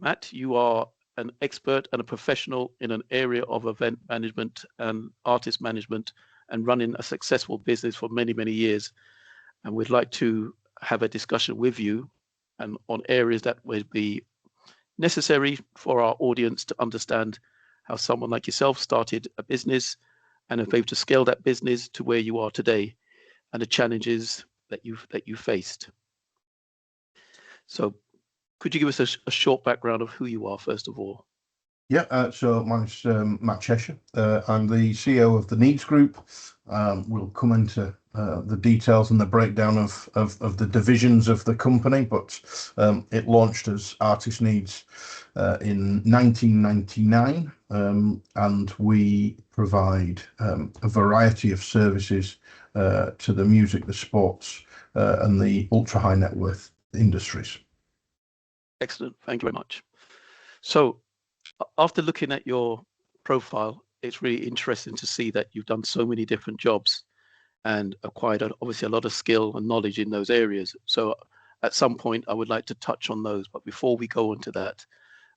Matt, you are an expert and a professional in an area of event management and artist management and running a successful business for many, many years. And we'd like to have a discussion with you and on areas that would be necessary for our audience to understand how someone like yourself started a business and have able to scale that business to where you are today and the challenges that you faced. So could you give us a short background of who you are, first of all? Yeah, so my name's Matt Cheshire. I'm the CEO of the Needs Group. We'll come into the details and the breakdown of the divisions of the company, but it launched as Artist Needs in 1999, and we provide a variety of services to the music, the sports, and the ultra high net worth industries. Excellent. Thank you very much. So after looking at your profile, it's really interesting to see that you've done so many different jobs and acquired obviously a lot of skill and knowledge in those areas. So at some point, I would like to touch on those. But before we go into that,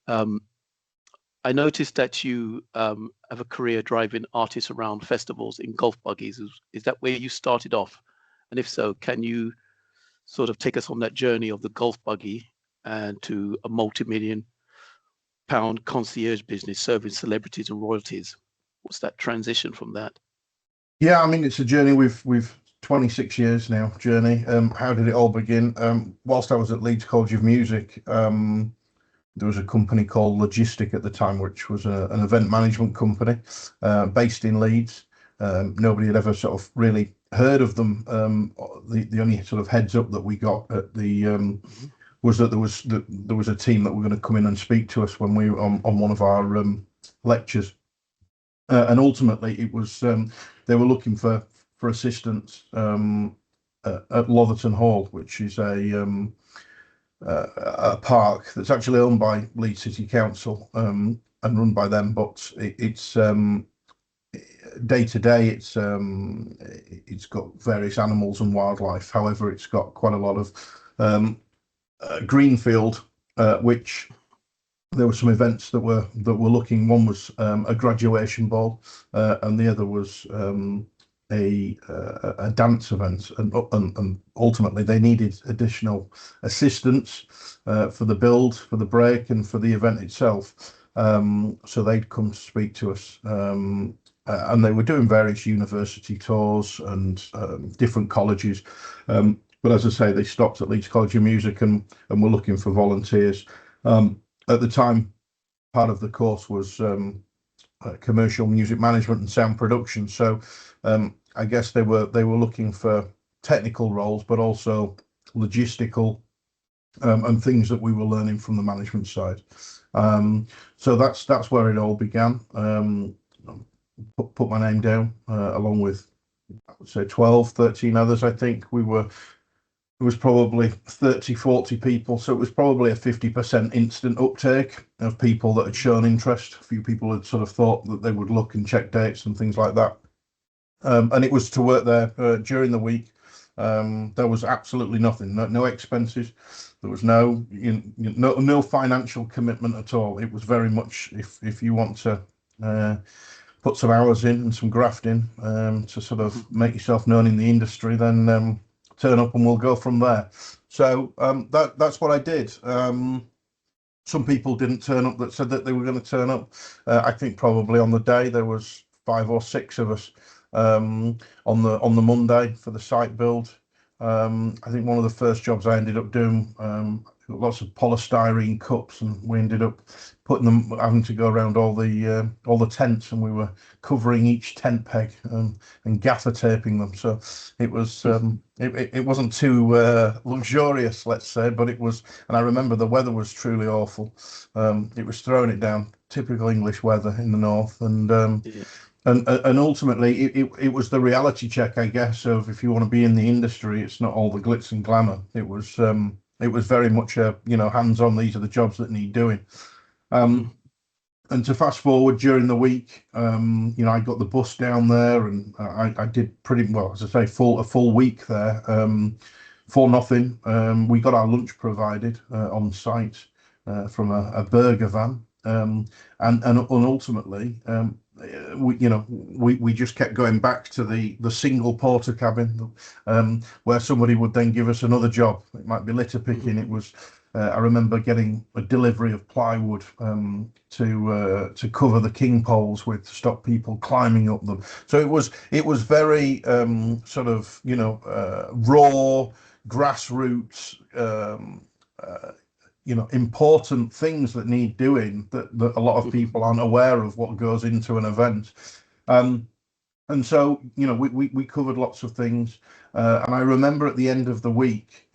I noticed that you have a career driving artists around festivals in golf buggies. Is that where you started off? And if so, can you sort of take us on that journey of the golf buggy and to a multi-million-pound concierge business serving celebrities and royalties? What's that transition from that? Yeah, I mean, it's a journey. We've 26 years now journey. How did it all begin? Whilst I was at Leeds College of Music, there was a company called Logistic at the time, which was an event management company based in Leeds. Nobody had ever sort of really heard of them. The only sort of heads up that we got at the was that there was a team that were going to come in and speak to us when we were on one of our lectures, and ultimately it was they were looking for assistants at Lotherton Hall, which is a park that's actually owned by Leeds City Council and run by them, but it's day to day it's got various animals and wildlife. However, it's got quite a lot of greenfield, which there were some events that were looking. One was a graduation ball, and the other was a dance event, and ultimately they needed additional assistance for the build, for the break, and for the event itself. So they'd come to speak to us, and they were doing various university tours and different colleges. But as I say, they stopped at Leeds College of Music and were looking for volunteers. At the time, part of the course was commercial music management and sound production. So I guess they were looking for technical roles, but also logistical and things that we were learning from the management side. So that's where it all began. Put my name down along with, I would say, 12, 13 others. I think it was probably 30, 40 people. So it was probably a 50% instant uptake of people that had shown interest. A few people had sort of thought that they would look and check dates and things like that. And it was to work there during the week. There was absolutely nothing, no expenses. There was no financial commitment at all. It was very much if you want to put some hours in and some graft in to sort of make yourself known in the industry, then turn up and we'll go from there. So that's what I did. Some people didn't turn up that said that they were going to turn up. I think probably on the day there was 5 or 6 of us on the Monday for the site build. I think one of the first jobs I ended up doing, lots of polystyrene cups, and we ended up putting them, having to go around all the tents, and we were covering each tent peg and gaffer taping them. So it was it wasn't too luxurious, let's say, but it was. And I remember the weather was truly awful. It was throwing it down, typical English weather in the north, and ultimately it was the reality check, I guess, of if you want to be in the industry, it's not all the glitz and glamour. It was very much hands-on. These are the jobs that need doing. And to fast forward during the week, I got the bus down there, and I did pretty well, as I say, a full week there for nothing. We got our lunch provided on site. from a burger van, and ultimately, we just kept going back to the single porter cabin, where somebody would then give us another job. It might be litter picking. It was. I remember getting a delivery of plywood to cover the king poles with, to stop people climbing up them. So it was very sort of raw, grassroots, important things that need doing, that a lot of people aren't aware of what goes into an event. And so, we covered lots of things. And I remember at the end of the week,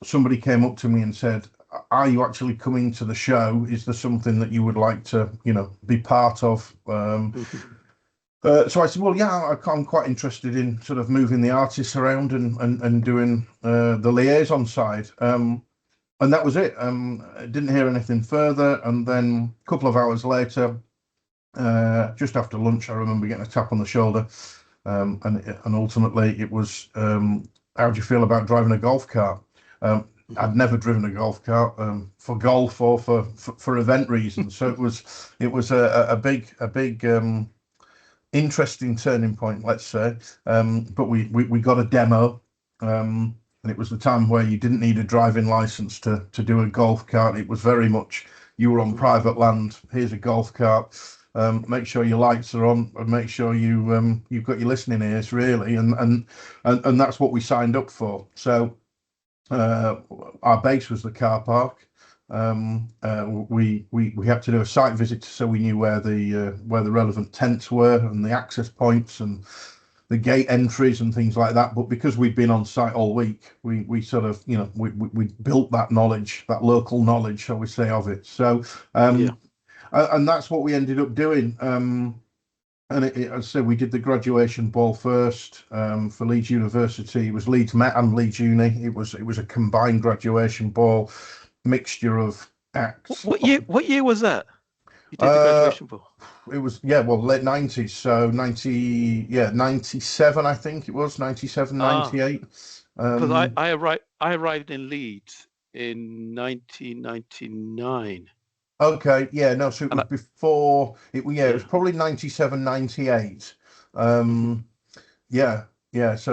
somebody came up to me and said, "Are you actually coming to the show? Is there something that you would like to, be part of?" So I said, "Well, yeah, I'm quite interested in sort of moving the artists around and doing the liaison side." And that was it. I didn't hear anything further. And then a couple of hours later, just after lunch, I remember getting a tap on the shoulder. And ultimately it was, "How do you feel about driving a golf cart?" I'd never driven a golf cart for golf or for event reasons. So it was a big interesting turning point, let's say. But we got a demo. And it was the time where you didn't need a driving license to do a golf cart. It was very much, you were on private land. Here's a golf cart. Make sure your lights are on, and make sure you've got your listening ears, really. And that's what we signed up for. So our base was the car park. We had to do a site visit so we knew where the relevant tents were and the access points and the gate entries and things like that. But because we'd been on site all week, we sort of, we built that knowledge, that local knowledge, shall we say, of it. So, and that's what we ended up doing. And as I said, we did the graduation ball first for Leeds University. It was Leeds Met and Leeds Uni. It was a combined graduation ball, mixture of acts. What year was that? You did the graduation ball? It was, late 90s. So 97, I think it was, 97, 98. Because I arrived in Leeds in 1999. Okay, yeah, no, so it was before, it was probably 97, 98. So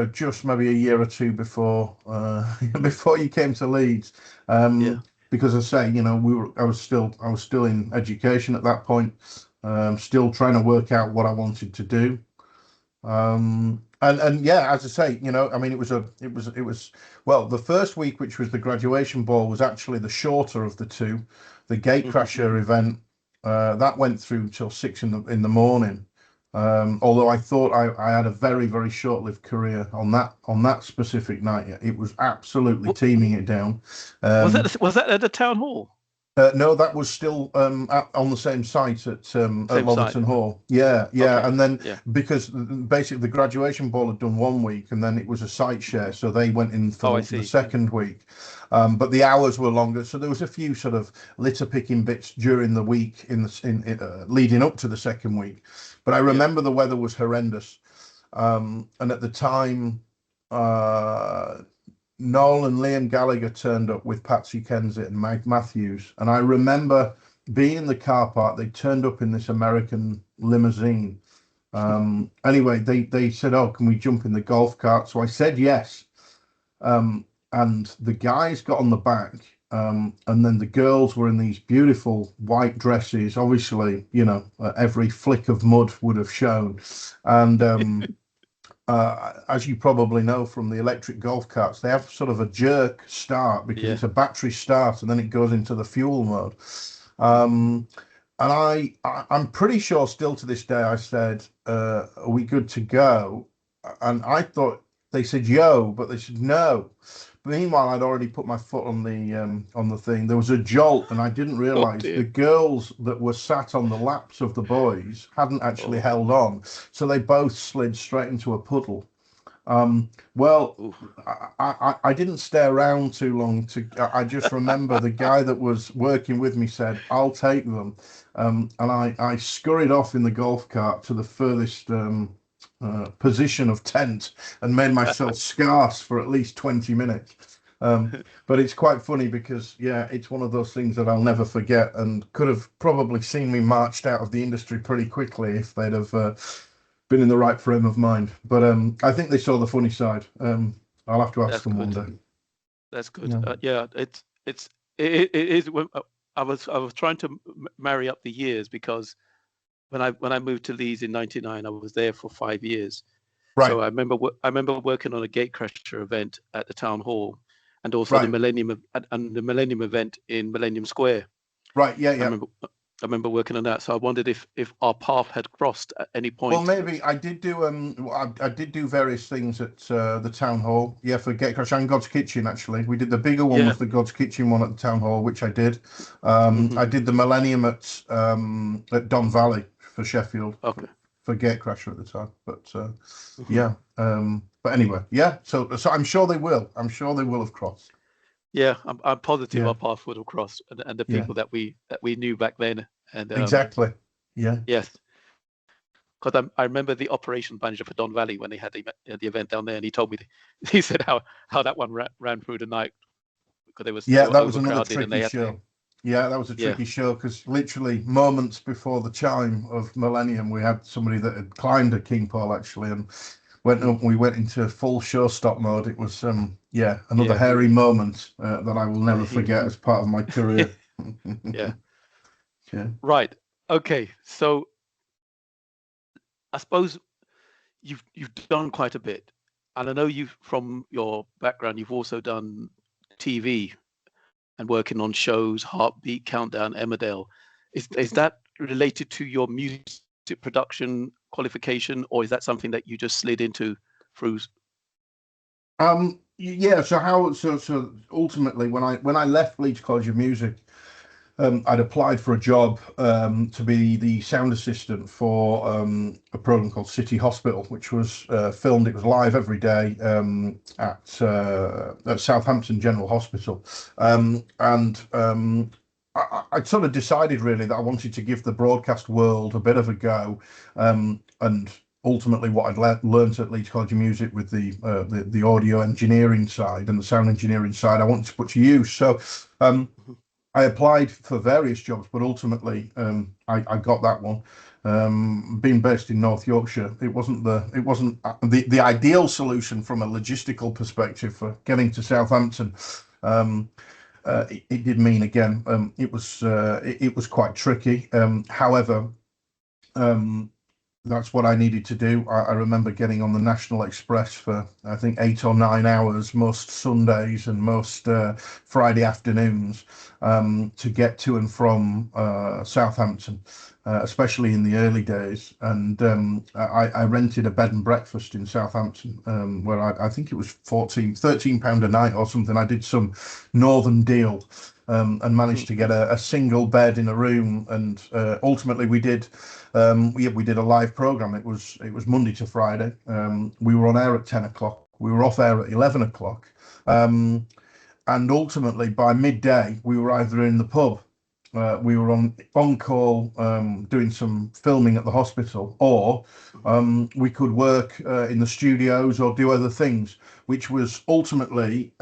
just maybe a year or two before before you came to Leeds. Because I say, I was still in education at that point, still trying to work out what I wanted to do. And as I say, I mean, it was the first week, which was the graduation ball, was actually the shorter of the two. The Gatecrasher event that went through till 6 in the morning. Although I thought I had a very, very short-lived career on that specific night. It was absolutely teaming it down. Was that at the town hall? No, that was still on the same site at Lotherton Hall. Yeah. Okay. And then because basically the graduation ball had done 1 week, and then it was a site share, so they went in for the second week. But the hours were longer, so there was a few sort of litter picking bits during the week in leading up to the second week. But I remember the weather was horrendous, and at the time, Noel and Liam Gallagher turned up with Patsy Kensit and Mike Matthews. And I remember being in the car park. They turned up in this American limousine. Anyway, they said, "Oh, can we jump in the golf cart?" So I said yes. And the guys got on the back. And then the girls were in these beautiful white dresses. Obviously, every flick of mud would have shown. And as you probably know from the electric golf carts, they have sort of a jerk start because it's a battery start, and then it goes into the fuel mode. And I'm pretty sure still to this day I said, "Are we good to go?" And I thought they said yo, but they said no. Meanwhile, I'd already put my foot on the thing. There was a jolt, and I didn't realise the girls that were sat on the laps of the boys hadn't actually held on, so they both slid straight into a puddle. I didn't stay around too long. I just remember the guy that was working with me said, "I'll take them," and I scurried off in the golf cart to the furthest position of tent and made myself scarce for at least 20 minutes. But it's quite funny because, yeah, it's one of those things that I'll never forget, and could have probably seen me marched out of the industry pretty quickly if they'd have been in the right frame of mind. But I think they saw the funny side. I'll have to ask That's them one good. day. That's good. Yeah. Yeah, it is. I was trying to marry up the years, because when I moved to Leeds in '99, I was there for 5 years. So Right, I remember working on a gatecrasher event at the town hall, and also right, the Millennium event in Millennium Square. right. Yeah, I yeah. remember working on that. So I wondered if our path had crossed at any Well, point. maybe I did do I did do various things at the town hall. Yeah, for Gatecrash and God's Kitchen. Actually, we did the bigger one Yeah. was the God's Kitchen one at the town hall, which I did. Hmm. I did the Millennium at Don Valley for Sheffield Okay. for Gatecrasher at the time. But Hmm. yeah. But anyway, yeah. So I'm sure they will. I'm sure they will have crossed. Yeah, I'm positive Yeah, our path would have crossed, and the yeah. people that we knew back then. And Exactly. Yeah. yes, because I remember the operation manager for Don Valley when they had the event down there, and he told me he said how that one ran through the night, because they Yeah, were that was another overcrowded, and tricky they had to. show. Yeah, that was a Yeah. tricky show because literally moments before the chime of Millennium, we had somebody that had climbed a king pole actually and went up. We went into full show stop mode. It was yeah, another Yeah. hairy moment that I will never forget as part of my career. Yeah. Yeah. Right. Okay. So I suppose you've done quite a bit, and I know you've, from your background, you've also done TV and working on shows, Heartbeat, Countdown, Emmerdale. Is that related to your music production qualification, or is that something that you just slid into through? Yeah. So ultimately, when I left Leeds College of Music, I'd applied for a job to be the sound assistant for a program called City Hospital, which was filmed. It was live every day at Southampton General Hospital, I'd sort of decided really that I wanted to give the broadcast world a bit of a go, and ultimately what I'd learned at Leeds College of Music with the audio engineering side and the sound engineering side, I wanted to put to use. So. I applied for various jobs, but ultimately I got that one. Being based in North Yorkshire, it wasn't the ideal solution from a logistical perspective for getting to Southampton. It did mean again it was quite tricky. However, um, that's what I needed to do. I remember getting on the National Express for I think 8 or 9 hours most Sundays and most Friday afternoons to get to and from Southampton, especially in the early days. And I rented a bed and breakfast in Southampton where I think it was £13 a night or something. I did some northern deal. And managed to get a single bed in a room, and ultimately we did a live program. It was Monday to Friday. We were on air at 10 o'clock. We were off air at 11 o'clock. And ultimately by midday, we were either in the pub, we were on call doing some filming at the hospital, or we could work in the studios or do other things, which was ultimately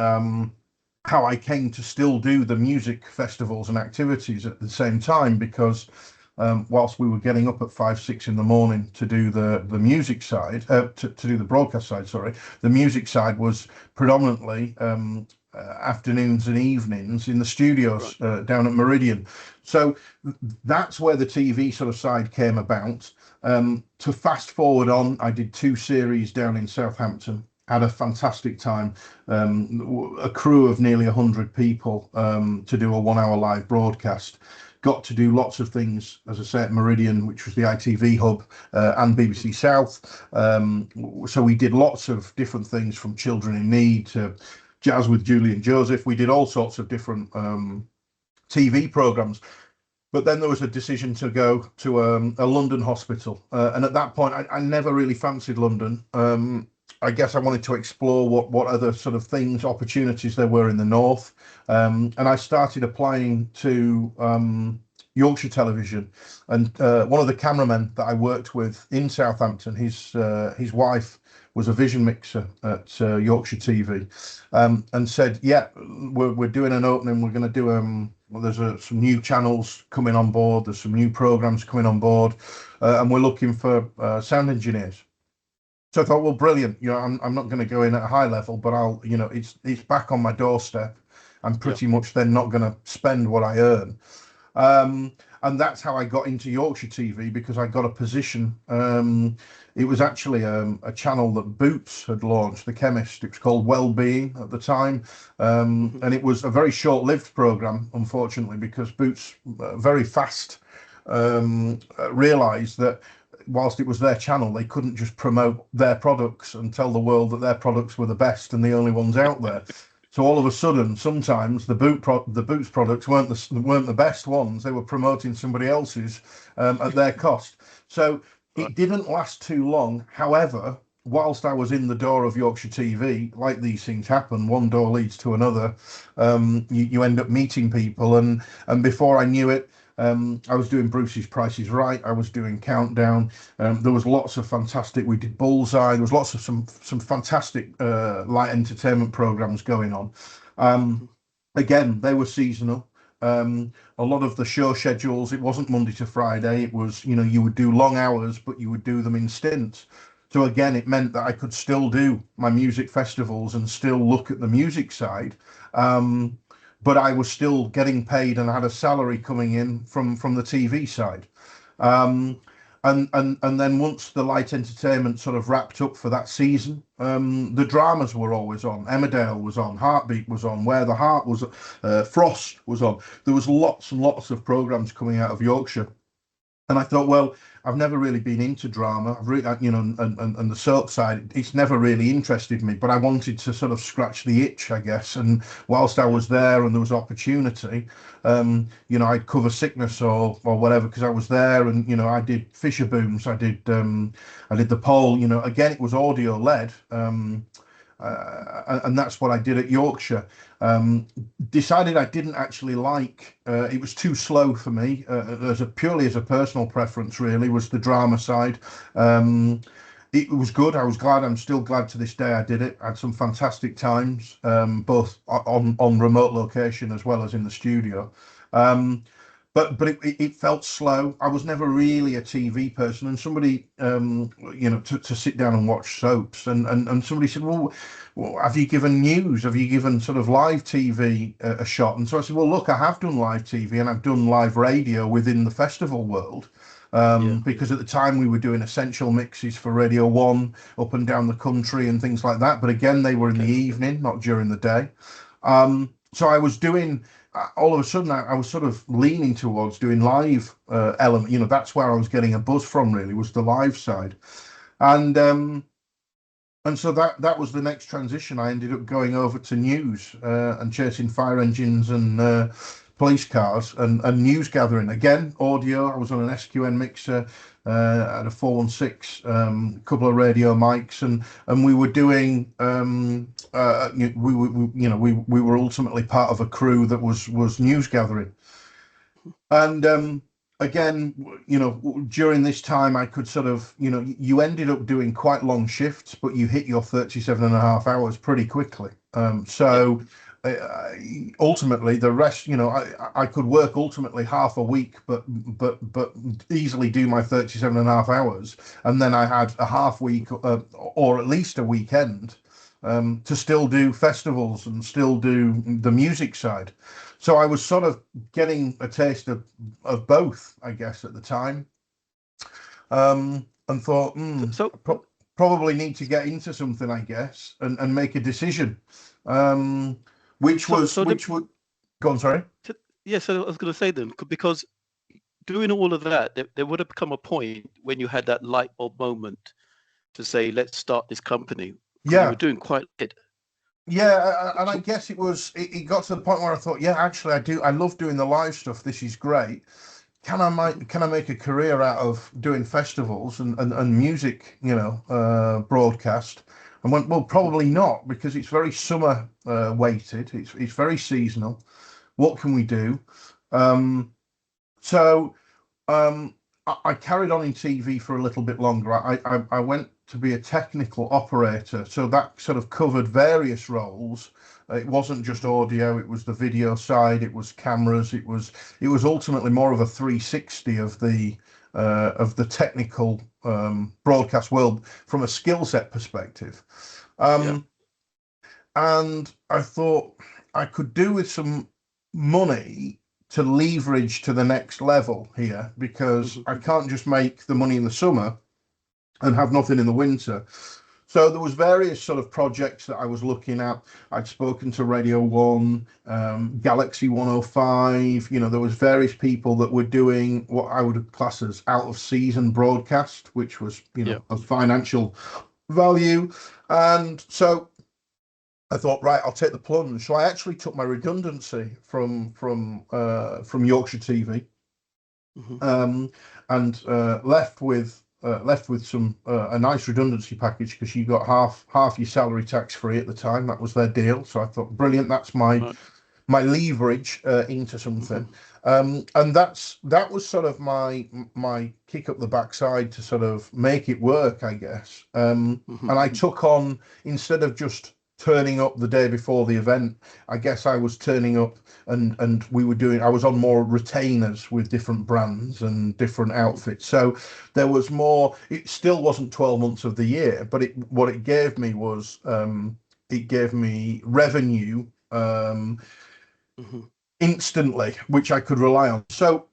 how I came to still do the music festivals and activities at the same time, because whilst we were getting up at 5, 6 in the morning to do the music side, to do the broadcast side, sorry, the music side was predominantly afternoons and evenings in the studios down at Meridian. So that's where the TV sort of side came about. To fast forward on, I did 2 series down in Southampton. Had a fantastic time, a crew of nearly 100 people to do a 1 hour live broadcast. Got to do lots of things, as I say, at Meridian, which was the ITV hub, and BBC South. So we did lots of different things, from Children in Need to Jazz with Julie and Joseph. We did all sorts of different TV programs. But then there was a decision to go to a London hospital. And at that point, I never really fancied London. I guess I wanted to explore what other sort of things, opportunities there were in the north. And I started applying to Yorkshire Television, and one of the cameramen that I worked with in Southampton, his wife was a vision mixer at Yorkshire TV, and said, "Yeah, we're doing an opening. We're going to do well, there's some new channels coming on board. There's some new programs coming on board, and we're looking for sound engineers." So I thought, well, brilliant. I'm not going to go in at a high level, but I'll, it's back on my doorstep. I'm pretty much then not going to spend what I earn. And that's how I got into Yorkshire TV, because I got a position. It was actually a channel that Boots had launched, The Chemist. It was called Wellbeing at the time. And it was a very short-lived program, unfortunately, because Boots very fast realised that whilst it was their channel, they couldn't just promote their products and tell the world that their products were the best and the only ones out there. So all of a sudden, sometimes the Boots products weren't the best ones. They were promoting somebody else's at their cost. So it didn't last too long. However, whilst I was in the door of Yorkshire TV, like these things happen, one door leads to another. You end up meeting people, and before I knew it, I was doing Bruce's Price is Right. I was doing Countdown. There was lots of fantastic. We did Bullseye. There was lots of some fantastic light entertainment programs going on. Again, they were seasonal. A lot of the show schedules, it wasn't Monday to Friday. It was, you would do long hours, but you would do them in stints. So again, it meant that I could still do my music festivals and still look at the music side. But I was still getting paid and had a salary coming in from the TV side. And then once the light entertainment sort of wrapped up for that season, the dramas were always on. Emmerdale was on, Heartbeat was on, Where the Heart was, Frost was on. There was lots and lots of programs coming out of Yorkshire. And I thought, well, I've never really been into drama. I've really, and the soap side, it's never really interested me. But I wanted to sort of scratch the itch, I guess. And whilst I was there and there was opportunity, I'd cover sickness or whatever because I was there. And I did Fisher Booms. I did the poll. Again, it was audio led. And that's what I did at Yorkshire. Decided I didn't actually like, it was too slow for me, purely as a personal preference, really, was the drama side. It was good. I was glad. I'm still glad to this day I did it. I had some fantastic times, both on remote location as well as in the studio. But it felt slow. I was never really a TV person, and somebody, to sit down and watch soaps, and somebody said, well, have you given news? Have you given sort of live TV a shot? And so I said, well, look, I have done live TV and I've done live radio within the festival world. Because at the time we were doing essential mixes for Radio 1 up and down the country and things like that. But again, they were in the evening, not during the day. So I was doing, all of a sudden, I was sort of leaning towards doing live element. That's where I was getting a buzz from, really, was the live side. And so that was the next transition. I ended up going over to news and chasing fire engines and police cars and news gathering. Again, audio. I was on an SQN mixer at a 416, a couple of radio mics, and we were doing. We were ultimately part of a crew that was news gathering, and. Again, during this time, I could sort of, you ended up doing quite long shifts, but you hit your 37.5 hours pretty quickly. Ultimately, the rest, I could work ultimately half a week, but easily do my 37.5 hours. And then I had a half week or at least a weekend to still do festivals and still do the music side. So I was sort of getting a taste of both, I guess, at the time, and thought, probably need to get into something, I guess, and make a decision, which would go on, sorry. Yeah, so I was going to say then, because doing all of that, there would have come a point when you had that light bulb moment to say, let's start this company. Yeah, you were doing quite it. Yeah, and I guess it got to the point where I thought, yeah, actually, I love doing the live stuff. This is great. Can I make a career out of doing festivals and music, broadcast? And went, well, probably not, because it's very summer weighted. It's very seasonal. What can we do? So I carried on in TV for a little bit longer. I went to be a technical operator, so that sort of covered various roles. It wasn't just audio; it was the video side, it was cameras, it was ultimately more of a 360 of the technical broadcast world from a skill set perspective. Yeah. And I thought I could do with some money to leverage to the next level here, because I can't just make the money in the summer and have nothing in the winter. So there was various sort of projects that I was looking at. I'd spoken to Radio 1, Galaxy 105. There was various people that were doing what I would class as out of season broadcast, which was, of financial value. And so I thought, right, I'll take the plunge. So I actually took my redundancy from Yorkshire TV, and left with some a nice redundancy package, because you got half your salary tax free at the time. That was their deal. So I thought, brilliant, that's my leverage into something. And that was sort of my kick up the backside to sort of make it work, I guess. And I took on, instead of just turning up the day before the event, I guess I was turning up, and I was on more retainers with different brands and different outfits. So there was more. It still wasn't 12 months of the year, but what it gave me was, it gave me revenue instantly, which I could rely on. So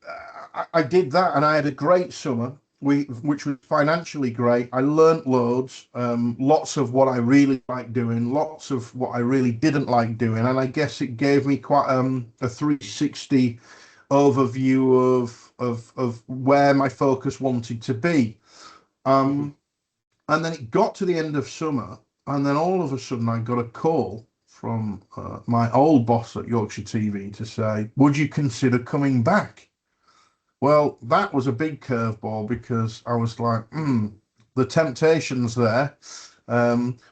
I did that, and I had a great summer, which was financially great. I learnt loads, lots of what I really liked doing, lots of what I really didn't like doing, and I guess it gave me quite a 360 overview of where my focus wanted to be. And then it got to the end of summer, and then all of a sudden I got a call from my old boss at Yorkshire TV to say, would you consider coming back? Well, that was a big curveball, because I was like, the temptation's there.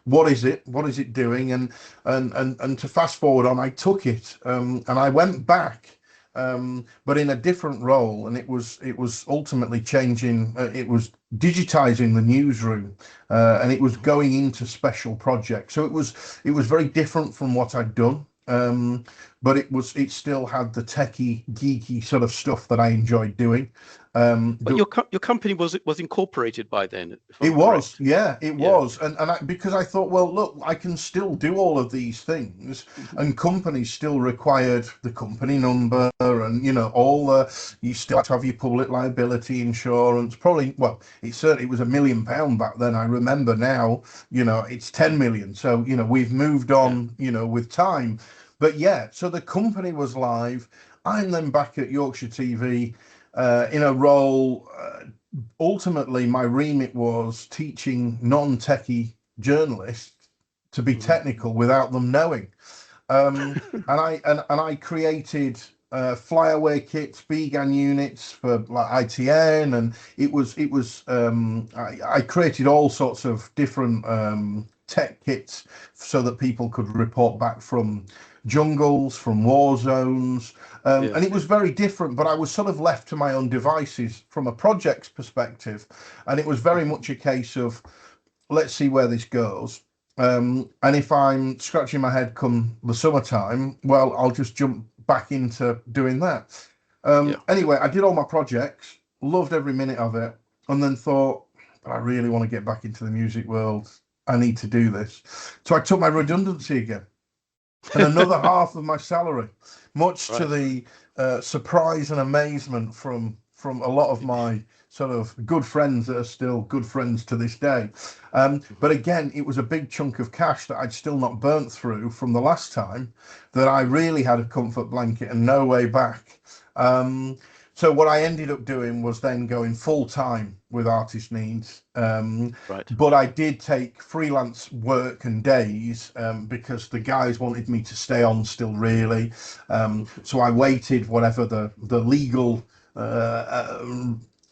What is it? What is it doing? And to fast forward on, I took it, and I went back, but in a different role, and it was ultimately changing. It was digitizing the newsroom, and it was going into special projects. So it was very different from what I'd done. But it still had the techie, geeky sort of stuff that I enjoyed doing. But your company was incorporated by then? It was, yeah, it was, and because I thought, well, look, I can still do all of these things, and companies still required the company number, and you still have to have your public liability insurance. Probably, well, it was £1 million back then. I remember now, it's 10 million. So we've moved on, with time. But yeah, so the company was live. I'm then back at Yorkshire TV in a role. Ultimately, my remit was teaching non-techie journalists to be technical without them knowing. And I created flyaway kits, BGAN units for like ITN, and I created all sorts of different tech kits so that people could report back from jungles, from war zones, and it was very different, but I was sort of left to my own devices from a project's perspective, and it was very much a case of, let's see where this goes. And if I'm scratching my head come the summertime, well, I'll just jump back into doing that. Anyway, I did all my projects, loved every minute of it, and then thought, I really want to get back into the music world. I need to do this. So I took my redundancy again, and another half of my salary, much to the surprise and amazement from a lot of my sort of good friends that are still good friends to this day. But again, it was a big chunk of cash that I'd still not burnt through from the last time, that I really had a comfort blanket and no way back. So what I ended up doing was then going full time with Artist Needs. But I did take freelance work and days because the guys wanted me to stay on still, really. So I waited whatever the legal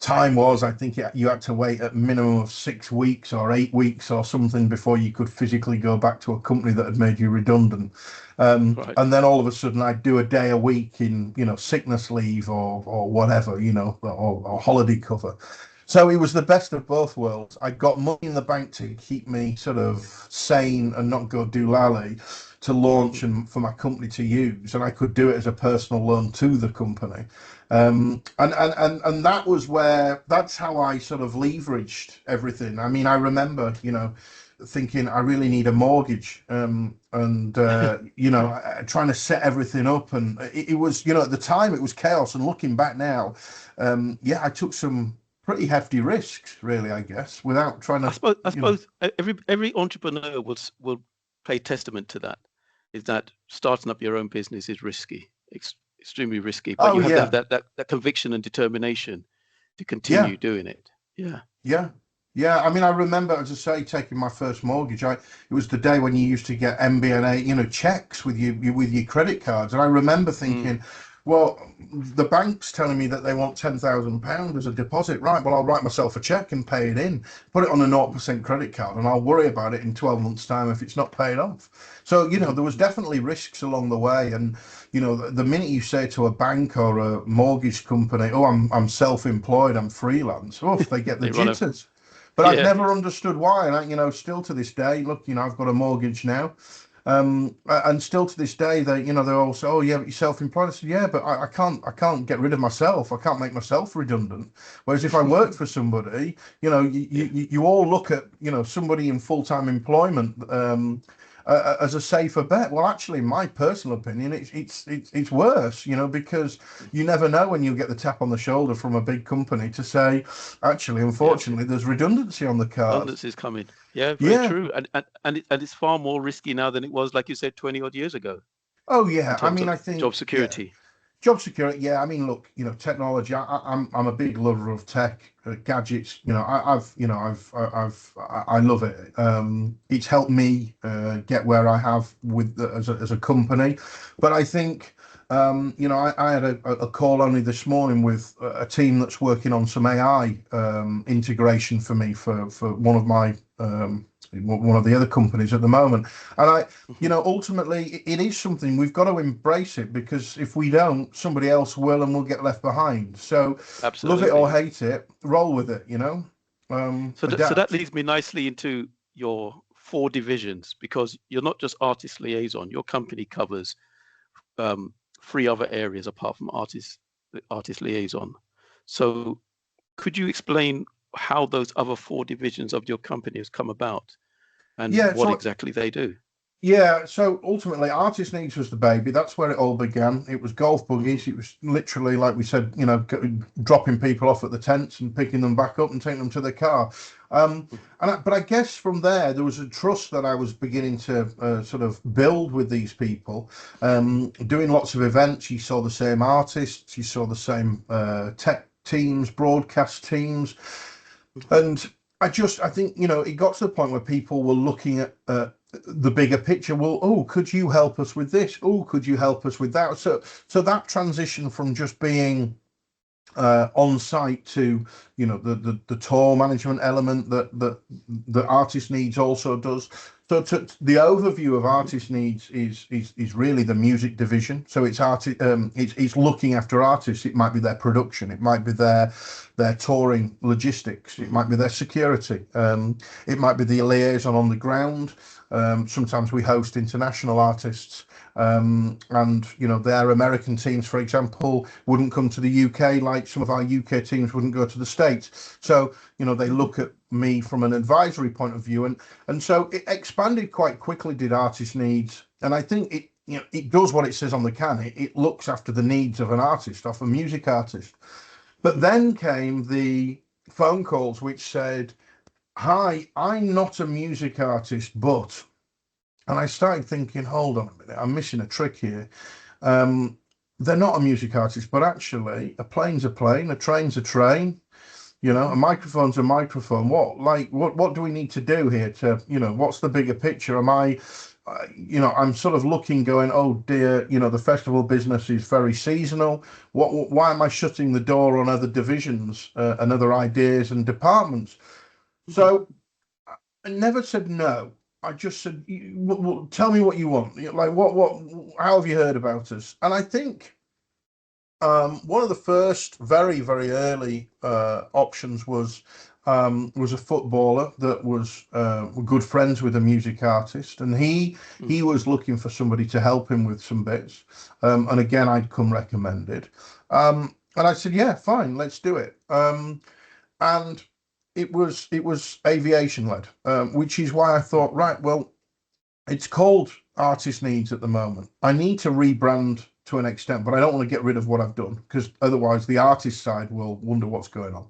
time was, I think you had to wait a minimum of 6 weeks or 8 weeks or something before you could physically go back to a company that had made you redundant. Right. And then all of a sudden I'd do a day a week in, sickness leave or whatever, or holiday cover. So it was the best of both worlds. I got money in the bank to keep me sort of sane and not go doolally to launch and for my company to use, and I could do it as a personal loan to the company. And that's how I sort of leveraged everything. I mean, I remember, thinking I really need a mortgage, and trying to set everything up, and it was, at the time it was chaos. And looking back now, I took some pretty hefty risks, really, I guess, without trying to. I suppose every entrepreneur will pay testament to that. Is that starting up your own business is risky, extremely risky, but you have to have that conviction and determination to continue doing it. Yeah. I mean, I remember, as I say, taking my first mortgage. It was the day when you used to get MBNA, checks with your credit cards, and I remember thinking, well, the bank's telling me that they want £10,000 as a deposit. Right, well, I'll write myself a check and pay it in, put it on a 0% credit card, and I'll worry about it in 12 months' time if it's not paid off. So, there was definitely risks along the way. And, the minute you say to a bank or a mortgage company, oh, I'm self-employed, I'm freelance, they get the jitters. But I've never understood why. And, still to this day, look, I've got a mortgage now. And still to this day, they all say, "Oh, yeah, but you're self-employed." I said, "Yeah, but I can't get rid of myself. I can't make myself redundant." Whereas if I worked for somebody, you all look at somebody in full-time employment as a safer bet. Well, actually, in my personal opinion, it's worse, because you never know when you get the tap on the shoulder from a big company to say, actually, unfortunately, there's redundancy on the card. Redundancy is coming. Yeah, very true. And it's far more risky now than it was, like you said, 20 odd years ago. Oh yeah, I mean, I think job security. Yeah. Job security, yeah. I mean, look, technology. I'm a big lover of tech, gadgets. I love it. It's helped me get where I have as a company. But I think, I had a call only this morning with a team that's working on some AI integration for me for one of my one of the other companies at the moment. And ultimately it is something we've got to embrace it, because if we don't, somebody else will, and we'll get left behind. So Absolutely. Love it or hate it, roll with it, So that leads me nicely into your 4 divisions, because you're not just artist liaison. Your company covers 3 other areas apart from artist liaison. So could you explain how those other 4 divisions of your company has come about, and what exactly they do? Yeah, so ultimately, Artist Needs was the baby. That's where it all began. It was golf buggies. It was literally, like we said, dropping people off at the tents and picking them back up and taking them to their car. But I guess from there was a trust that I was beginning to sort of build with these people. Doing lots of events, you saw the same artists, you saw the same tech teams, broadcast teams. And I think, it got to the point where people were looking at the bigger picture. Well, oh, could you help us with this? Oh, could you help us with that? So that transition from just being on site to, the tour management element that Artist Needs also does. So the overview of Artist Needs is really the music division. So it's looking after artists. It might be their production, it might be their touring logistics, it might be their security, it might be the liaison on the ground. Sometimes we host international artists, and their American teams, for example, wouldn't come to the UK like some of our UK teams wouldn't go to the States. So they look at me from an advisory point of view, and so it expanded quite quickly, did Artist Needs. And I think it does what it says on the can. It looks after the needs of an artist, of a music artist. But then came the phone calls which said, "Hi, I'm not a music artist, but," and I started thinking, hold on a minute, I'm missing a trick here. They're not a music artist, but actually a plane's a plane, a train's a train, a microphone's a microphone. What do we need to do here to, what's the bigger picture? Am I I'm sort of looking, going, oh dear, the festival business is very seasonal. Why am I shutting the door on other divisions and other ideas and departments? So I never said no. I just said, tell me what you want. Like, how have you heard about us? And I think one of the first very, very early options was a footballer that was good friends with a music artist, and he was looking for somebody to help him with some bits. And again, I'd come recommended, and I said, yeah, fine, let's do it. And it was aviation led, which is why I thought, right, well, it's called Artist Needs at the moment. I need to rebrand to an extent, but I don't want to get rid of what I've done, because otherwise the artist side will wonder what's going on.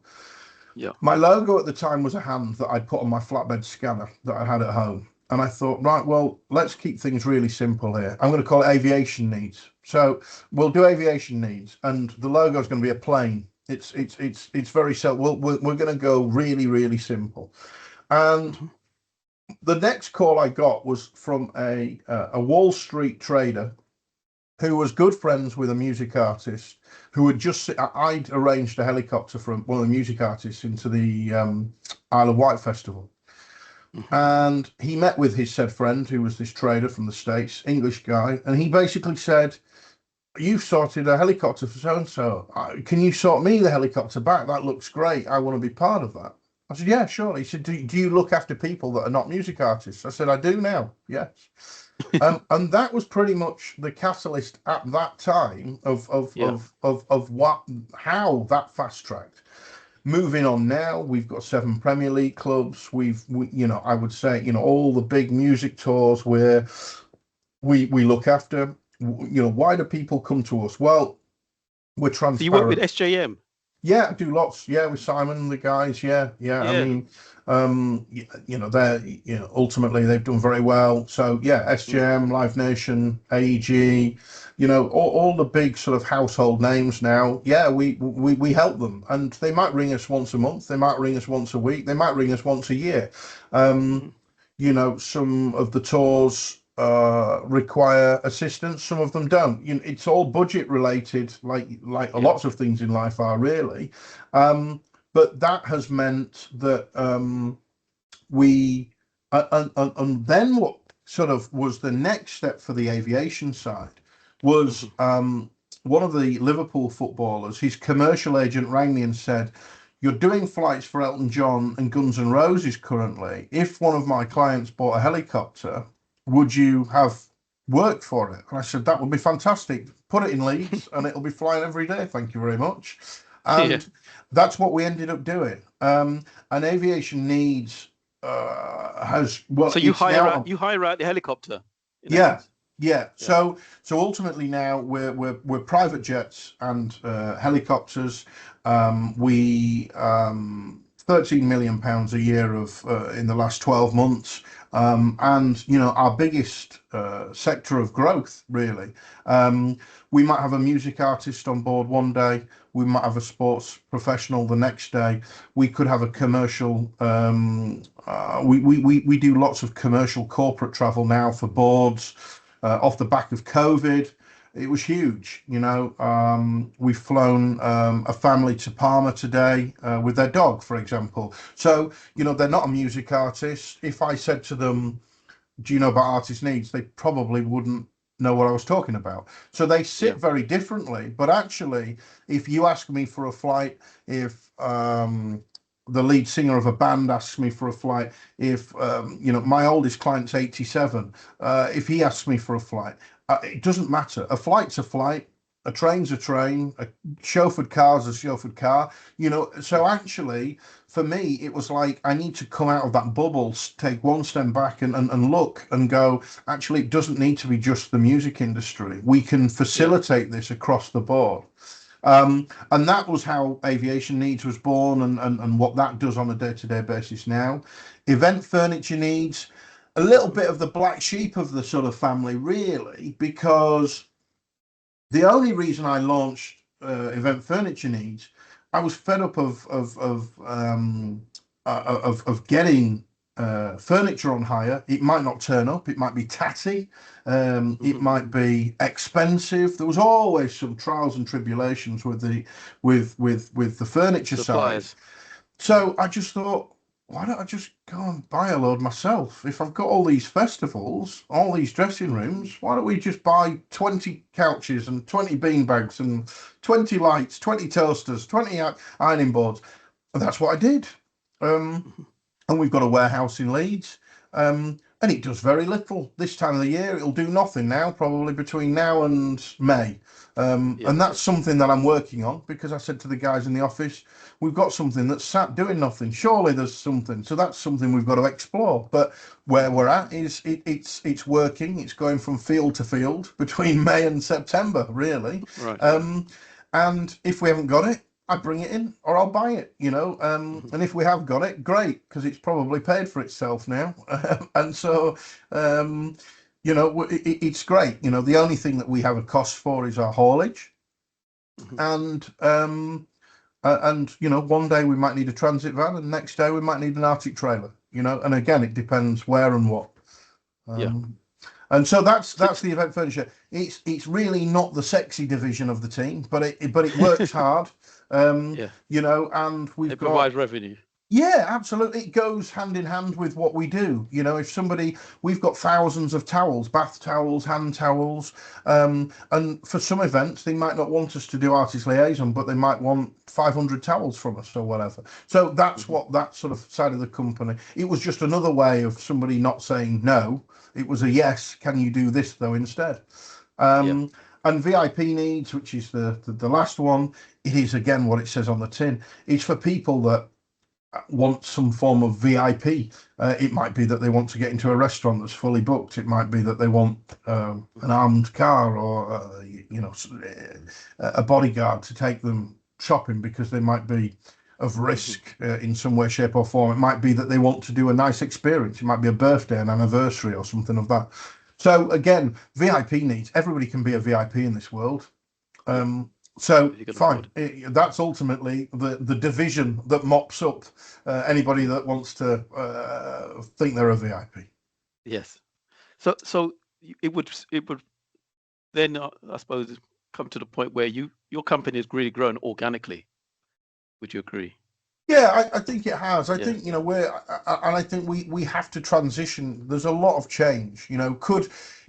Yeah. My logo at the time was a hand that I'd put on my flatbed scanner that I had at home. And I thought, right, well, let's keep things really simple here. I'm going to call it Aviation Needs. So we'll do Aviation Needs, and the logo is going to be a plane. It's very simple. We're going to go really, really simple. And the next call I got was from a Wall Street trader who was good friends with a music artist who had I'd arranged a helicopter from one of the music artists into the Isle of Wight festival. And he met with his said friend, who was this trader from the States, English guy, and he basically said, you've sorted a helicopter for so-and-so. Can you sort me the helicopter back? That looks great. I want to be part of that. I said, yeah, sure. He said, do you look after people that are not music artists? I said, I do now. Yes. And that was pretty much the catalyst at that time of how that fast tracked. Moving on now, we've got 7 Premier League clubs. I would say, all the big music tours where we look after. Why do people come to us? Well, we're transparent. So you work with SJM? Yeah, I do lots. Yeah, with Simon and the guys. Yeah. I mean, they're, ultimately they've done very well. So yeah, SJM, Live Nation, AEG, all the big sort of household names now. Yeah, we help them, and they might ring us once a month. They might ring us once a week. They might ring us once a year. Some of the tours require assistance, some of them don't. It's all budget related, like lots of things in life are, really. But that has meant that and then what sort of was the next step for the aviation side was one of the Liverpool footballers, his commercial agent rang me and said, you're doing flights for Elton John and Guns N' Roses currently. If one of my clients bought a helicopter, would you have work for it? And I said, that would be fantastic. Put it in Leeds and it'll be flying every day. Thank you very much. And that's what we ended up doing. And Aviation Needs has, well, so you hire out the helicopter. Yeah. So ultimately now we're private jets and helicopters. We 13 million pounds a year of in the last 12 months. And our biggest sector of growth, really. We might have a music artist on board one day. We might have a sports professional the next day. We could have a commercial. We do lots of commercial corporate travel now for boards. Off the back of COVID, it was huge. We've flown a family to Palma today with their dog, for example. So, they're not a music artist. If I said to them, do you know about Artist Needs? They probably wouldn't know what I was talking about. So they sit very differently. But actually, if you ask me for a flight, if the lead singer of a band asks me for a flight, if my oldest client's 87, if he asks me for a flight, it doesn't matter. A flight's a flight, a train's a train, a chauffeured car's a chauffeured car. So actually for me it was like, I need to come out of that bubble, take one step back and look and go, actually it doesn't need to be just the music industry. We can facilitate this across the board. And that was how Aviation Needs was born, and what that does on a day-to-day basis now. Event Furniture Needs, a little bit of the black sheep of the sort of family, really, because the only reason I launched Event Furniture Needs, I was fed up of getting furniture on hire. It might not turn up. It might be tatty. It might be expensive. There was always some trials and tribulations with the furniture side. Suppliers. So I just thought, why don't I just go and buy a load myself? If I've got all these festivals, all these dressing rooms, why don't we just buy 20 couches and 20 beanbags and 20 lights, 20 toasters, 20 ironing boards? And that's what I did. And we've got a warehouse in Leeds. And it does very little this time of the year. It'll do nothing now, probably between now and May. And that's something that I'm working on, because I said to the guys in the office, we've got something that's sat doing nothing. Surely there's something. So that's something we've got to explore. But where we're at is it's working. It's going from field to field between May and September, really. Right. And if we haven't got it, I bring it in, or I'll buy it, and if we have got it, great, because it's probably paid for itself now. And so, it's great. The only thing that we have a cost for is our haulage. And one day we might need a transit van, and next day we might need an Arctic trailer, and again, it depends where and what. And so that's the event furniture. It's really not the sexy division of the team, but it works hard. And we've provide revenue. Yeah, absolutely. It goes hand in hand with what we do. We've got thousands of towels, bath towels, hand towels, and for some events they might not want us to do artist liaison, but they might want 500 towels from us or whatever. So that's what that sort of side of the company. It was just another way of somebody not saying no. It was a yes. Can you do this though instead? And VIP needs, which is the last one, it is again what it says on the tin. It's for people that want some form of VIP. It might be that they want to get into a restaurant that's fully booked. It might be that they want an armed car or a bodyguard to take them shopping because they might be of risk in some way, shape or form. It might be that they want to do a nice experience. It might be a birthday, an anniversary or something of that. So again, VIP needs. Everybody can be a VIP in this world. So fine. That's ultimately the division that mops up anybody that wants to think they're a VIP. Yes. So it would then I suppose come to the point where your company has really grown organically. Would you agree? Yeah, I think it has. I think, I think we have to transition. There's a lot of change,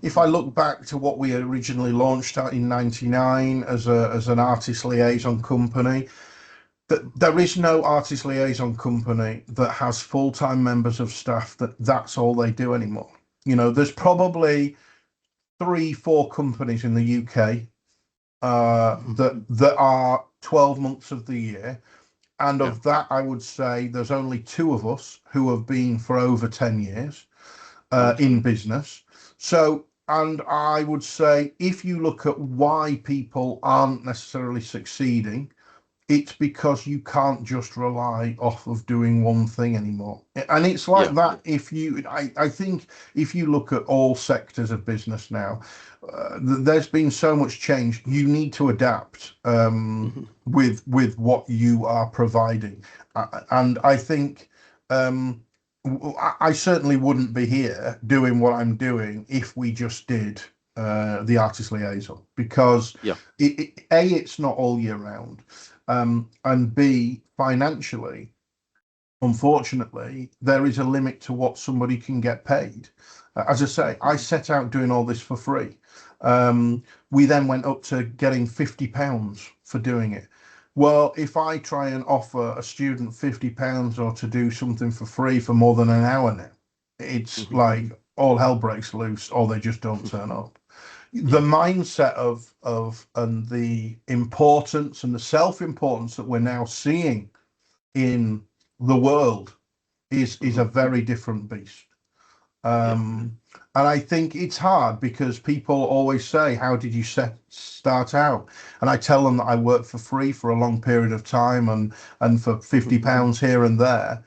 if I look back to what we originally launched out in 99 as an artist liaison company, there is no artist liaison company that has full-time members of staff that's all they do anymore. There's probably 3-4 companies in the UK that are 12 months of the year. And of that, I would say there's only 2 of us who have been for over 10 years in business. So, and I would say if you look at why people aren't necessarily succeeding, it's because you can't just rely off of doing one thing anymore. And it's like that. I think if you look at all sectors of business now, there's been so much change. You need to adapt with what you are providing. And I think I certainly wouldn't be here doing what I'm doing if we just did the artist liaison, because it's not all year round. And B, financially, unfortunately, there is a limit to what somebody can get paid. As I say, I set out doing all this for free. We then went up to getting £50 for doing it. Well, if I try and offer a student £50 or to do something for free for more than an hour now, it's like all hell breaks loose, or they just don't turn up. The mindset of and the importance and the self-importance that we're now seeing in the world is a very different beast. And I think it's hard because people always say, how did you start out? And I tell them that I worked for free for a long period of time and for £50 here and there.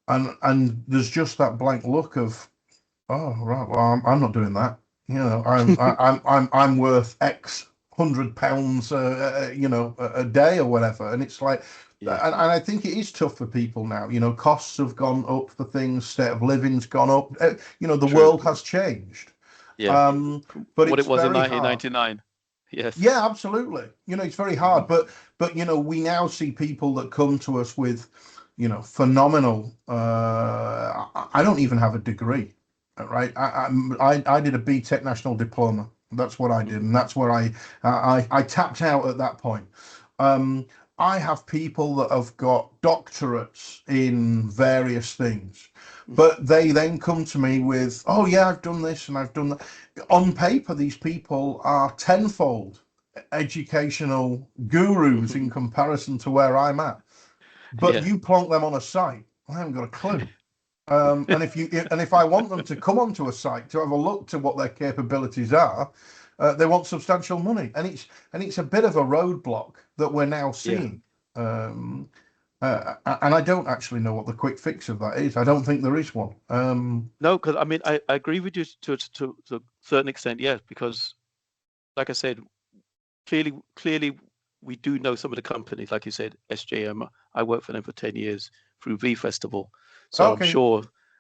And there's just that blank look of, oh, right, well, I'm not doing that. I'm worth X £100, a day or whatever. And it's like, and I think it is tough for people now. Costs have gone up for things, state of living's gone up. The True. world has changed. Yeah. But What it's it was in very hard. 1999. Yes. Yeah, absolutely. It's very hard. But we now see people that come to us with, phenomenal. I don't even have a degree, right? I did a BTEC national diploma. That's what I did, and that's where I tapped out at that point. I have people that have got doctorates in various things, but they then come to me with, oh yeah, I've done this and I've done that. On paper, these people are tenfold educational gurus in comparison to where I'm at. But you plonk them on a site, I haven't got a clue. And if I want them to come onto a site to have a look to what their capabilities are, they want substantial money, and it's a bit of a roadblock that we're now seeing. And I don't actually know what the quick fix of that is. I don't think there is one. No, because I agree with you to a certain extent, yes, because like I said, clearly we do know some of the companies, like you said, SJM. I worked for them for 10 years through V Festival, so Okay.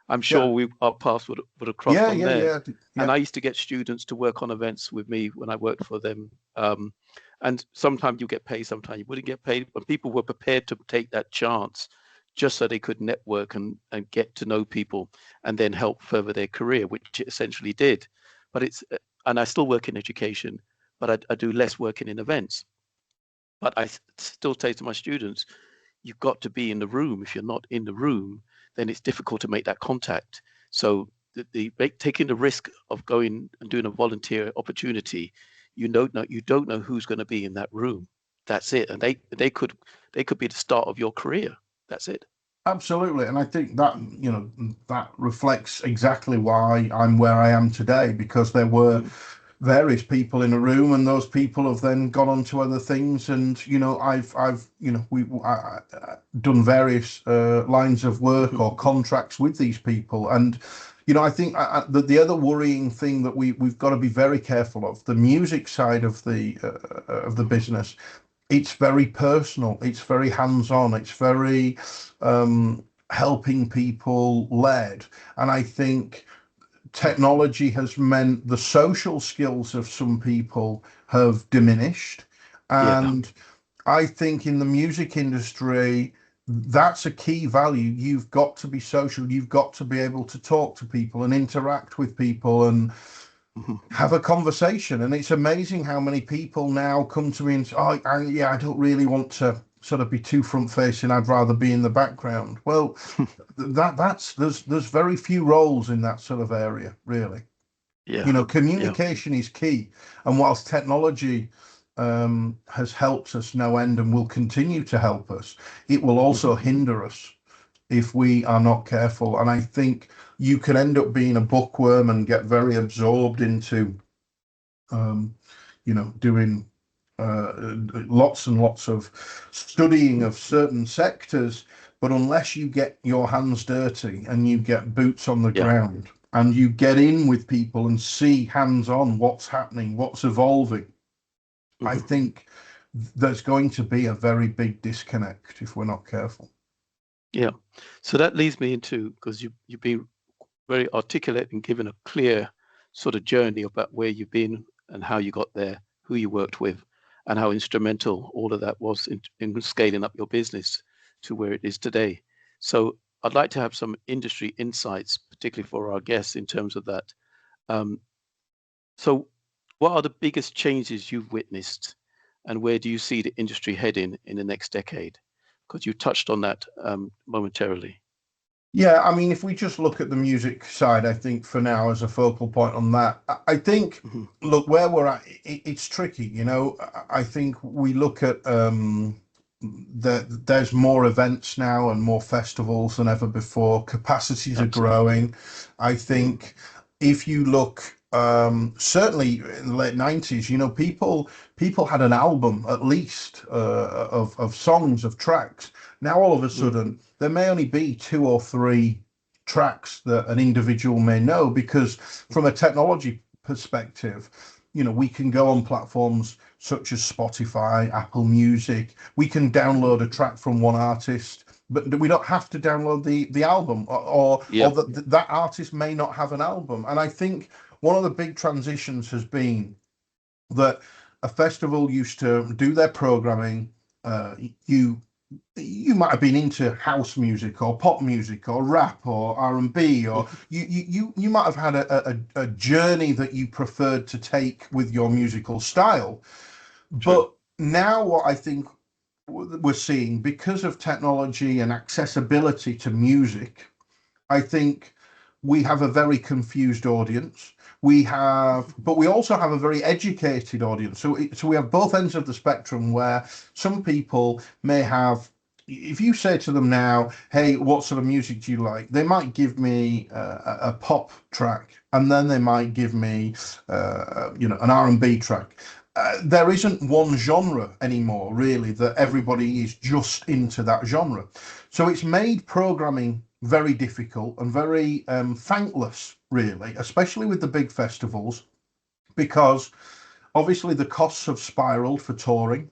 I'm sure our paths would have crossed on there. Yeah. And I used to get students to work on events with me when I worked for them. And sometimes you get paid, sometimes you wouldn't get paid. But people were prepared to take that chance just so they could network and get to know people and then help further their career, which it essentially did. But and I still work in education, but I do less working in events. But I still say to my students, you've got to be in the room. If you're not in the room, then it's difficult to make that contact. So taking the risk of going and doing a volunteer opportunity, you don't know who's going to be in that room. That's it. And they could be the start of your career. That's it. Absolutely. And I think that, that reflects exactly why I'm where I am today, because there were various people in a room, and those people have then gone on to other things. And I've done various lines of work or contracts with these people. And I think that the other worrying thing that we've got to be very careful of, the music side of the business, it's very personal, it's very hands-on, it's very helping people led. And I think technology has meant the social skills of some people have diminished. And I think in the music industry, that's a key value. You've got to be social. You've got to be able to talk to people and interact with people and have a conversation. And it's amazing how many people now come to me and say, oh, I don't really want to sort of be too front facing. I'd rather be in the background. Well, there's very few roles in that sort of area, really. Communication is key. And whilst technology has helped us no end and will continue to help us, it will also hinder us if we are not careful. And I think you can end up being a bookworm and get very absorbed into doing lots and lots of studying of certain sectors, but unless you get your hands dirty and you get boots on the ground and you get in with people and see hands-on what's happening, what's evolving, I think there's going to be a very big disconnect if we're not careful. Yeah. So that leads me into, because you've been very articulate and given a clear sort of journey about where you've been and how you got there, who you worked with, and how instrumental all of that was in scaling up your business to where it is today. So I'd like to have some industry insights, particularly for our guests, in terms of that. So what are the biggest changes you've witnessed, and where do you see the industry heading in the next decade? Because you touched on that momentarily. Yeah, I mean, if we just look at the music side, I think for now as a focal point on that, I think, look, where we're at, it's tricky. I think we look at there's more events now and more festivals than ever before. Capacities are growing. I think if you look, certainly in the late 90s, people had an album at least of songs, of tracks. Now all of a sudden there may only be 2 or 3 tracks that an individual may know, because from a technology perspective, we can go on platforms, such as Spotify, Apple Music. We can download a track from one artist, but we don't have to download the album, or that artist may not have an album. And I think one of the big transitions has been that a festival used to do their programming. You might have been into house music or pop music or rap or R&B, or you might have had a journey that you preferred to take with your musical style. True. But now what I think we're seeing, because of technology and accessibility to music, I think we have a very confused audience. But we also have a very educated audience. So we have both ends of the spectrum, where some people may have, if you say to them now, hey, what sort of music do you like? They might give me a pop track, and then they might give me, an R&B track. There isn't one genre anymore, really, that everybody is just into that genre. So it's made programming very difficult and very thankless, really, especially with the big festivals, because obviously the costs have spiraled for touring,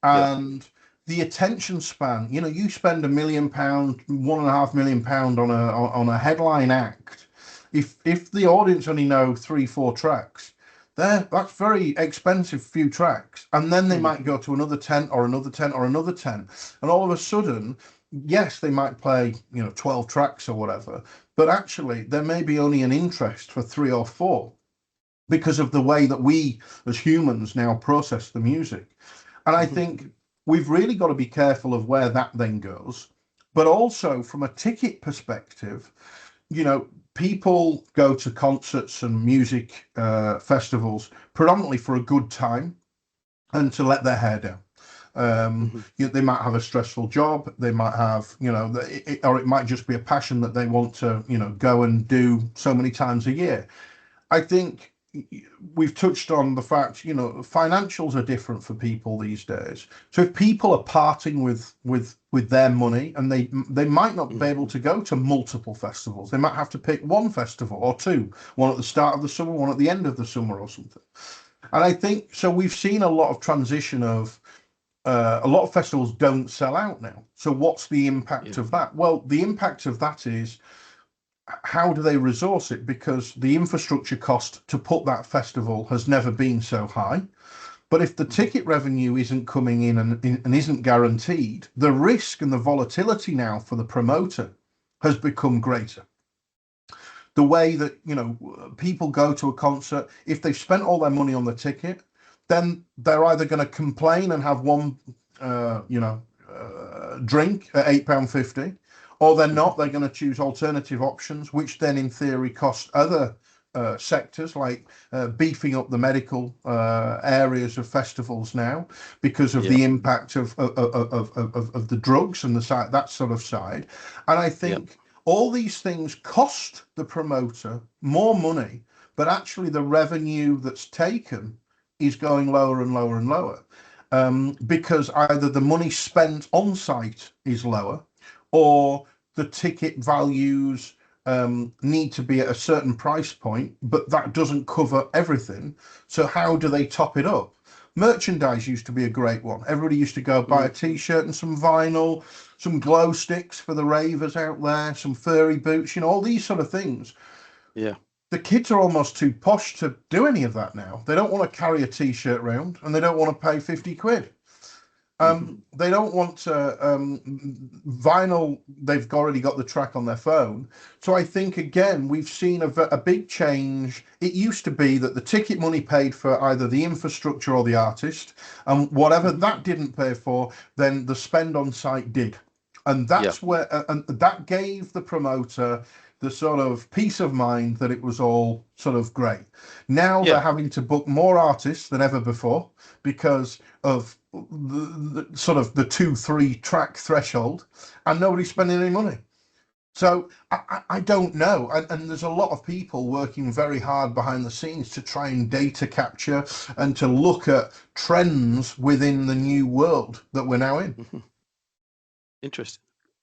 and the attention span. You spend £1 million, £1.5 million on a headline act. If the audience only know 3-4 tracks, that's very expensive few tracks, and then they might go to another 10 or another 10 or another 10, and all of a sudden, yes, they might play 12 tracks or whatever, but actually there may be only an interest for 3 or 4, because of the way that we as humans now process the music. And I think we've really got to be careful of where that then goes. But also from a ticket perspective, people go to concerts and music festivals predominantly for a good time and to let their hair down. They might have a stressful job, they might have, or it might just be a passion that they want to, go and do so many times a year. I think we've touched on the fact, financials are different for people these days. So if people are parting with their money, and they might not be able to go to multiple festivals, they might have to pick one festival or two, one at the start of the summer, one at the end of the summer or something. And I think, so we've seen a lot of transition of, a lot of festivals don't sell out now. So what's the impact of that? Well, the impact of that is, how do they resource it? Because the infrastructure cost to put that festival has never been so high. But if the ticket revenue isn't coming in and isn't guaranteed, the risk and the volatility now for the promoter has become greater. The way that, people go to a concert, if they've spent all their money on the ticket, then they're either going to complain and have one, drink at £8.50, or they're not. They're going to choose alternative options, which then in theory cost other sectors, like beefing up the medical areas of festivals now, because of the impact of the drugs and that sort of side. And I think all these things cost the promoter more money, but actually the revenue that's taken is going lower and lower and lower, because either the money spent on site is lower, or the ticket values need to be at a certain price point, but that doesn't cover everything. So how do they top it up? Merchandise used to be a great one. Everybody used to go buy a t-shirt and some vinyl, some glow sticks for the ravers out there, some furry boots, all these sort of things. Yeah. The kids are almost too posh to do any of that now. They don't want to carry a t-shirt around, and they don't want to pay 50 quid. They don't want vinyl. They've already got the track on their phone. So I think, again, we've seen a big change. It used to be that the ticket money paid for either the infrastructure or the artist, and whatever that didn't pay for, then the spend on site did. And that's where, and that gave the promoter the sort of peace of mind that it was all sort of great. Now they're having to book more artists than ever before because of the sort of the 2-3 track threshold, and nobody's spending any money. So I don't know. And there's a lot of people working very hard behind the scenes to try and data capture and to look at trends within the new world that we're now in. Interesting.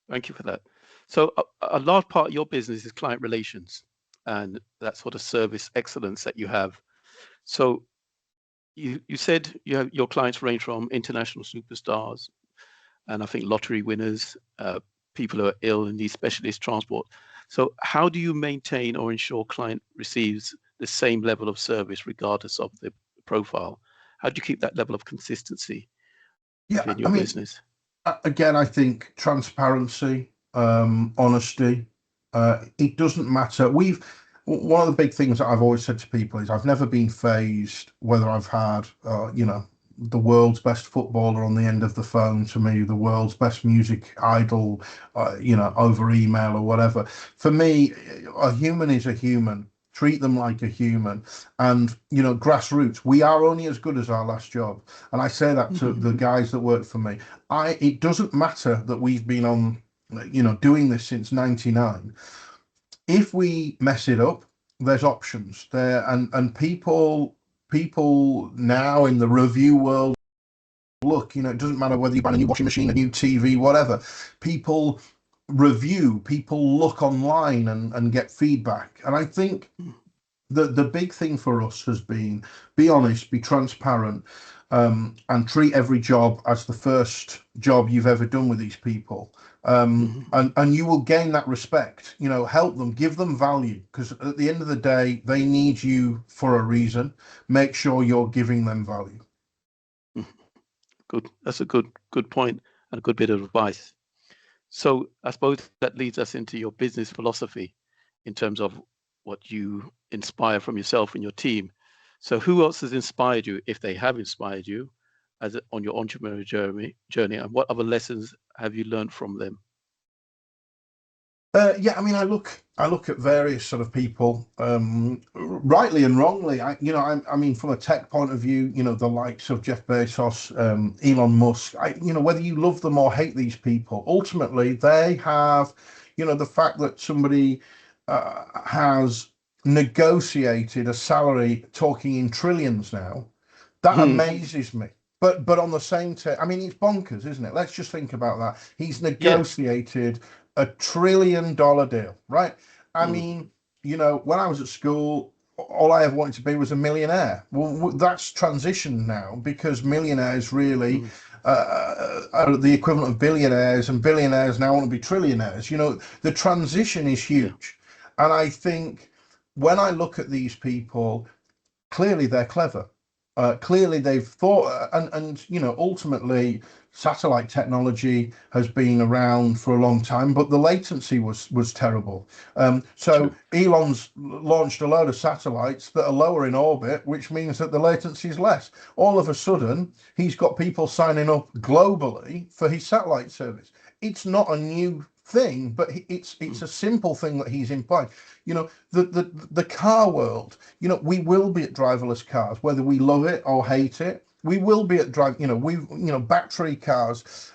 Thank you for that. So a large part of your business is client relations and that sort of service excellence that you have. So you said your clients range from international superstars, and I think lottery winners, people who are ill and need specialist transport. So how do you maintain or ensure client receives the same level of service regardless of the profile? How do you keep that level of consistency Yeah, within your business? again, I think transparency, honesty. It doesn't matter. One of the big things that I've always said to people is I've never been phased whether I've had, the world's best footballer on the end of the phone to me, the world's best music idol, over email or whatever. For me, a human is a human. Treat them like a human. And, grassroots, we are only as good as our last job. And I say that to the guys that work for me. It doesn't matter that we've been on, doing this since 99. If we mess it up, there's options there. And people now in the review world, look, it doesn't matter whether you buy a new washing machine, a new TV, whatever. People review, people look online and get feedback. And I think the big thing for us has been be honest, be transparent, and treat every job as the first job you've ever done with these people. And you will gain that respect. Help them, give them value, because at the end of the day, they need you for a reason. Make sure you're giving them value. Good. That's a good point and a good bit of advice. So I suppose that leads us into your business philosophy in terms of what you inspire from yourself and your team. So who else has inspired you, if they have inspired you, on your entrepreneurial journey, and what other lessons have you learned from them? I look at various sort of people, rightly and wrongly. I mean, from a tech point of view, the likes of Jeff Bezos, Elon Musk. Whether you love them or hate these people, ultimately they have, the fact that somebody has negotiated a salary talking in trillions now, that amazes me. But on the same time, I mean, it's bonkers, isn't it? Let's just think about that. He's negotiated a $1 trillion deal, right? I mean, when I was at school, all I ever wanted to be was a millionaire. Well, that's transitioned now, because millionaires really are the equivalent of billionaires, and billionaires now want to be trillionaires. The transition is huge. And I think when I look at these people, clearly they're clever. Clearly they've thought, and ultimately satellite technology has been around for a long time, but the latency was terrible. So Elon's launched a load of satellites that are lower in orbit, which means that the latency is less. All of a sudden, he's got people signing up globally for his satellite service. It's not a new thing, but it's a simple thing that he's implied. The car world, we will be at driverless cars, whether we love it or hate it. We will be at battery cars.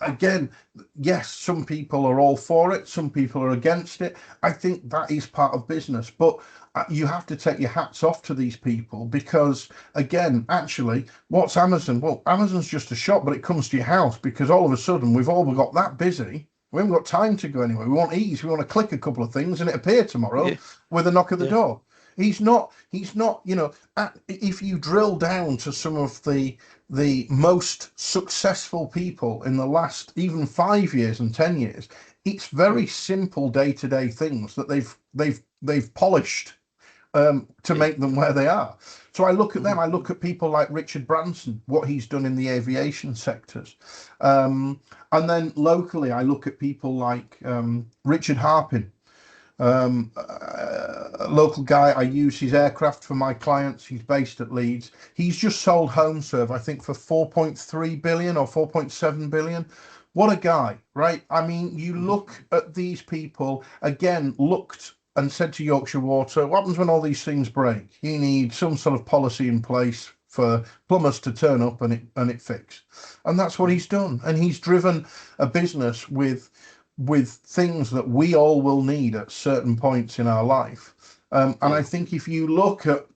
Again, yes, some people are all for it, some people are against it. I think that is part of business, but you have to take your hats off to these people, because again, actually, what's Amazon? Well, Amazon's just a shop, but it comes to your house, because all of a sudden we've all got that busy. We haven't got time to go anywhere. We want ease. We want to click a couple of things and it appear tomorrow with a knock at the door. He's not, if you drill down to some of the most successful people in the last even 5 years and 10 years, it's very simple day-to-day things that they've polished to make them where they are. So I look at them. I look at people like Richard Branson, what he's done in the aviation sectors. And then locally, I look at people like Richard Harpin, a local guy. I use his aircraft for my clients. He's based at Leeds. He's just sold HomeServe, I think, for 4.3 billion or 4.7 billion. What a guy, right? I mean, you look at these people, again, looked and said to Yorkshire Water, what happens when all these things break? You need some sort of policy in place for plumbers to turn up and it fix. And that's what he's done. And he's driven a business with things that we all will need at certain points in our life. And I think if you look at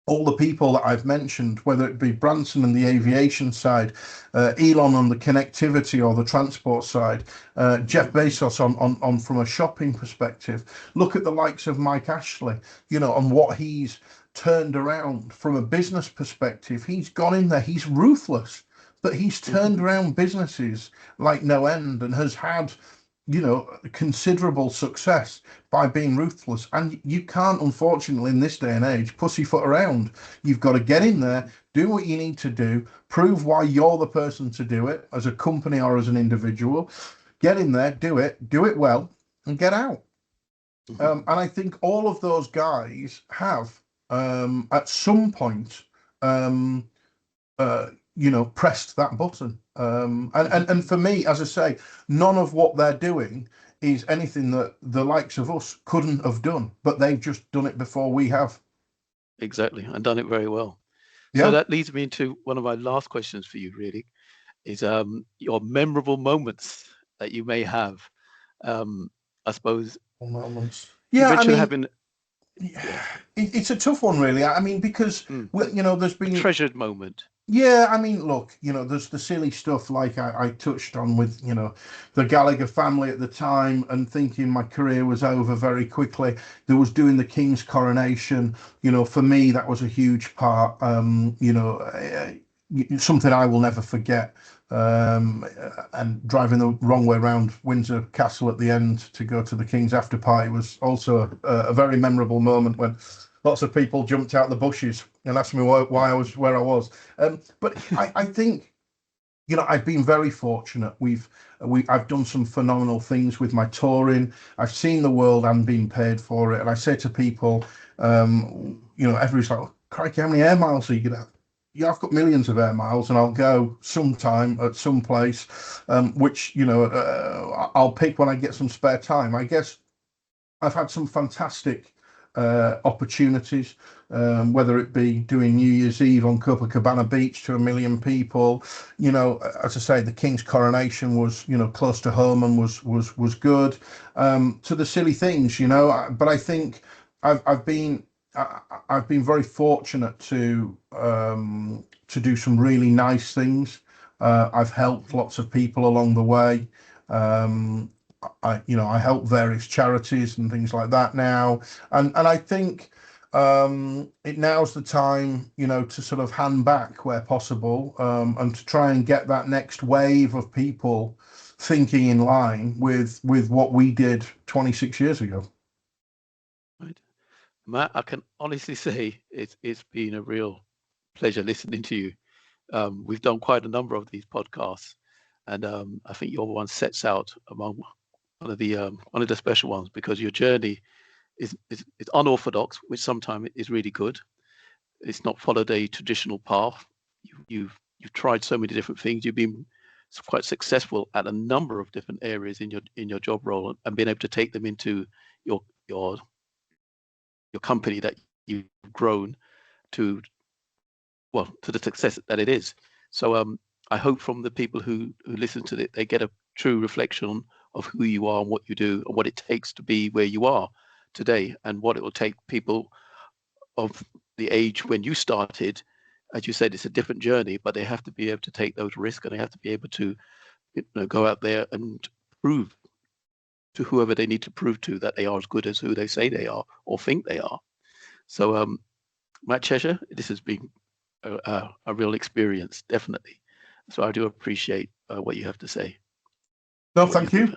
all the people that I've mentioned, whether it be Branson on the aviation side, Elon on the connectivity or the transport side, Jeff Bezos on from a shopping perspective, look at the likes of Mike Ashley, on what he's turned around from a business perspective. He's gone in there, he's ruthless, but he's turned around businesses like no end and has had, considerable success by being ruthless. And you can't, unfortunately, in this day and age, pussyfoot around. You've got to get in there, do what you need to do, prove why you're the person to do it as a company or as an individual. Get in there, do it well, and get out. And I think all of those guys have, at some point, pressed that button. And for me, as I say, none of what they're doing is anything that the likes of us couldn't have done, but they've just done it before we have. Exactly, and done it very well. Yeah. So that leads me into one of my last questions for you, really, is your memorable moments that you may have. I suppose. Moments. You Yeah, mentioned having. It's a tough one, really. I mean, because there's been a treasured moment. Yeah, I mean, look, there's the silly stuff like I touched on with, the Gallagher family at the time and thinking my career was over very quickly. There was doing the King's coronation. For me, that was a huge part, something I will never forget. And driving the wrong way around Windsor Castle at the end to go to the King's after party was also a very memorable moment when lots of people jumped out the bushes and asked me why I was where I was. But I think, I've been very fortunate. I've done some phenomenal things with my touring. I've seen the world and been paid for it. And I say to people, everybody's like, oh, crikey, how many air miles are you going to have? Yeah, I've got millions of air miles, and I'll go sometime at some place, which, I'll pick when I get some spare time. I guess I've had some fantastic opportunities, whether it be doing New Year's Eve on Copacabana Beach to 1 million people. As I say, the King's coronation was, close to home and was good. To the silly things, but I think I've been very fortunate to do some really nice things. I've helped lots of people along the way. I help various charities and things like that now, and I think now's the time, to sort of hand back where possible, and to try and get that next wave of people thinking in line with what we did 26 years ago. Right, Matt, I can honestly say it's been a real pleasure listening to you. We've done quite a number of these podcasts, and I think your one sets out among one of the special ones, because your journey is unorthodox, which sometimes is really good. It's not followed a traditional path. You've tried so many different things. You've been quite successful at a number of different areas in your job role, and been able to take them into your company that you've grown to the success that it is. So I hope from the people who listen to it, they get a true reflection of who you are and what you do and what it takes to be where you are today, and what it will take people of the age when you started. As you said, it's a different journey, but they have to be able to take those risks, and they have to be able to go out there and prove to whoever they need to prove to that they are as good as who they say they are or think they are. So Matt Cheshire, this has been a real experience, definitely. So I do appreciate what you have to say. No, thank you.